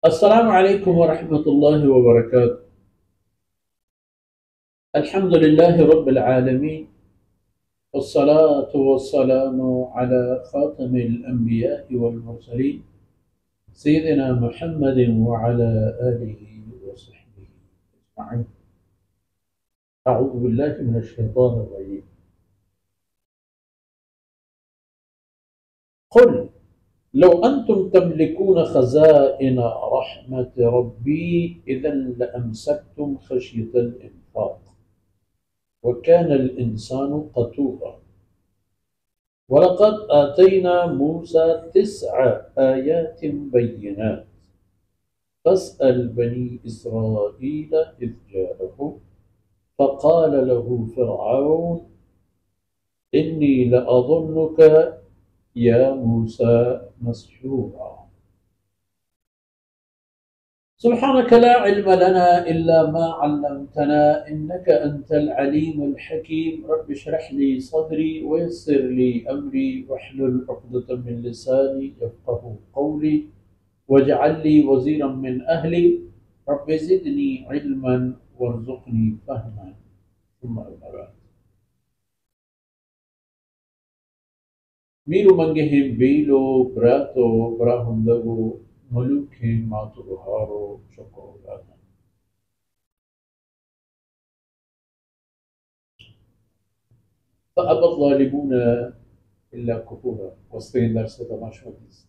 السلام عليكم ورحمة الله وبركاته. الحمد لله رب العالمين، والصلاة والسلام على خاتم الأنبياء والمرسلين سيدنا محمد وعلى آله وصحبه أجمعين. أعوذ بالله من الشيطان الرجيم. قل لو أنتم تملكون خزائن رحمة ربي إذا لأمسكتم خشية الإنفاق وكان الإنسان قتورا. ولقد آتينا موسى 9 آيات بينات فاسأل بني إسرائيل إذ جاءهم فقال له فرعون إني لأظنك يا موسى مسحورا. سبحانك لا علم لنا إلا ما علمتنا إنك أنت العليم الحكيم. رب اشرح لي صدري ويسر لي أمري واحلل عقدة من لساني يفقه قولي واجعل لي وزيرا من أهلي رب زدني علما وارزقني فهما. ثم أما بعد. Miru mangehim belo brato brahundago ملوك ماتوهارو شوكولانا. فأبى الظالمون إلا كفورا. وسطين درس تماشا ديست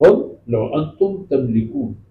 قل لو أنتم تملكون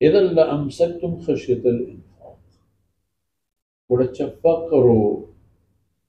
إذا لأمسكتم خشية الإنفاق ورچ فقرو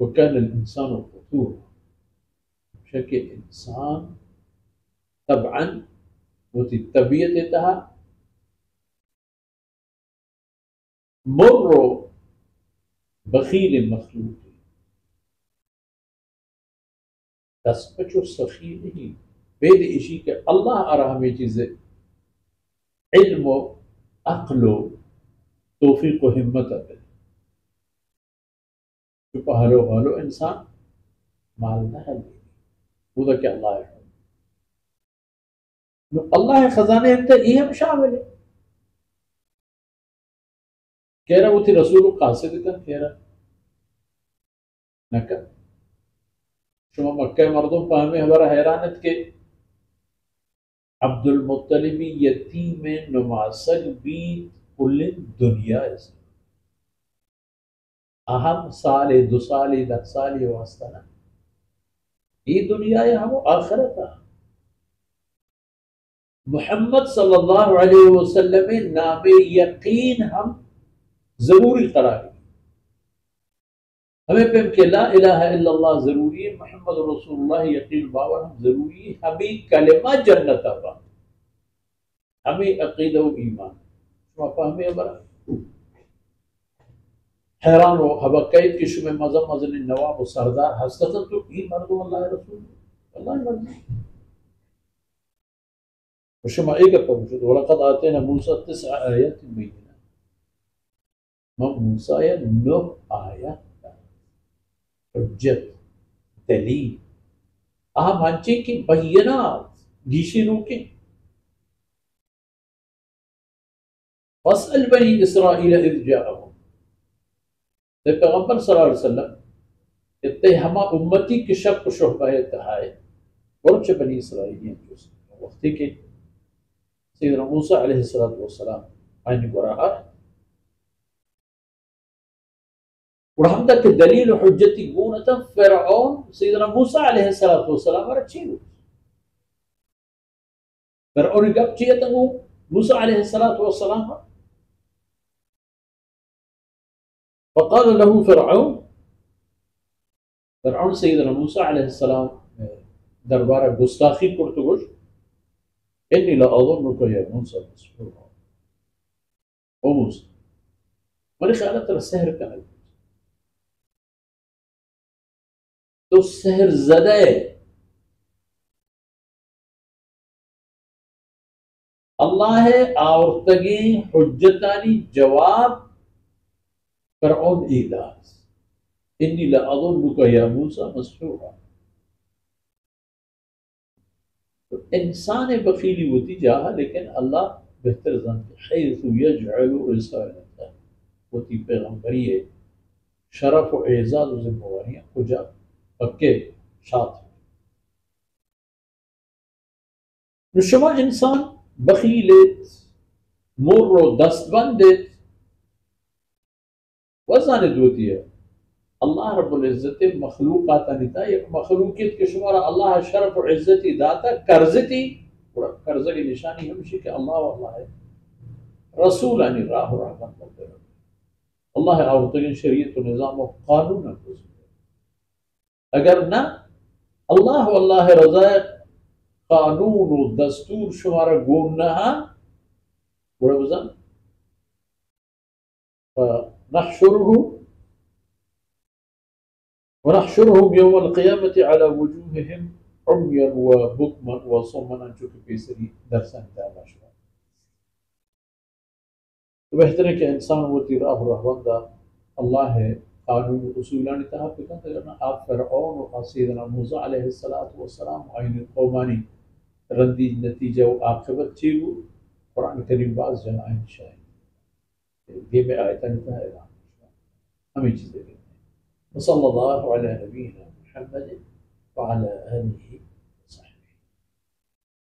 وكان الإنسان قتورا. شكل إنسان طبعا وتتبية تها مروا بخيل مخلوق تسبچو سخی نہیں بید اشی کہ اللہ ارا ہمیں چیزیں علم و عقل و توفیق و ہمت ہے جو حالو حالو انسان مال نہ ہے وہ تو کہ اللہ ہے اللہ خزانے انت یہ ہم شامل ہے کہہ رہا وہ تھی رسول قاصد کا کہہ رہا نکا شما مکہ مردم فهمے ہمارا حیرانت کے عبد المطلبی یتیم نماسل بیت کل دنیا سے اہم سال 2 سال 10 سال واسطہ نا یہ دنیا ہے ہم آخرت ہے محمد صلی اللہ علیہ وسلم نام یقین ہم ضروری قرار ہمیں پہ کہ لا الہ الا اللہ ضروری ہے محمد رسول اللہ یقین باور ہم ضروری ہے ہمیں کلمہ جنت آبا ہمیں عقیدہ و ایمان شما فہمیں برا حیران ہو ہوا قید کی شما مزم مزن نواب و سردار حسدتا تو این مردم اللہ رسول اللہ مردم وشما ایک پہنچد ولقد آتینا موسیٰ 9 آیات بینات موسیٰ 9 آیات حجت دلیل اہم ہنچے کی بینات گیشی روکیں فاسأل بنی اسرائیل اذ جاءهم پیغمبر صلی اللہ علیہ وسلم اتنے ہما امتی کی شک و شبہ اتحائے ورچ بنی اسرائیلین وقتی کے سیدنا موسیٰ علیہ السلام آئین براہا ورحمة الدليل وحجتي قونة فرعون سيدنا موسى عليه الصلاة والسلام رتشيله فرعون قب جيته موسى عليه الصلاة والسلام. فقال له فرعون سيدنا موسى عليه السلام درباره گستاخی کرد، إني لأظنك يا موسى مسحورا. وموسى ولی خیالت را سحر کنه تو سحر زده. الله آورتگی حجتانی جواب فرعون إيلاس إني لأظنك يا موسى مسحورا. إنسان بخيلي وتجاهه، لكن الله بهتر ظن حيث يجعل رسالته وتي پیغمبریه شرف و اعزاز و ذمہوریاں کجا پکے شاطر. شما انسان بخیلت مر و دستبندت وزن دوتیه الله رب العزت مخلوقات نیتا یک مخلوقیت که شما را الله شرف و عزتی داتا کرزتی کرزه کی نشانی ہمشی کہ اللہ واللہ ہے رسول انی راہ و رحمت کرتے رہے اللہ آورتگین شریعت و نظام و قانون اگر نہ اللہ واللہ رضا قانون و دستور شما را گون نها بڑا بزن ونحشرهم يوم القيامة على وجوههم عميا وبكما وصما. نشوف في سري درسا تاما شوى. بہتر ہے کہ انسان وہ راہ رہبان دا اللہ ہے قانون اصولانی تحقیق کرنا. آپ فرعون و سیدنا موسیٰ علیہ السلام عین قومانی ردی نتیجہ و عاقبت چیگو قرآن کریم بعض جن آئین شاہد یہ میں آیتاں نتاہ اعلان ہمیں چیزیں. وصلى الله على نبينا محمد وعلى آله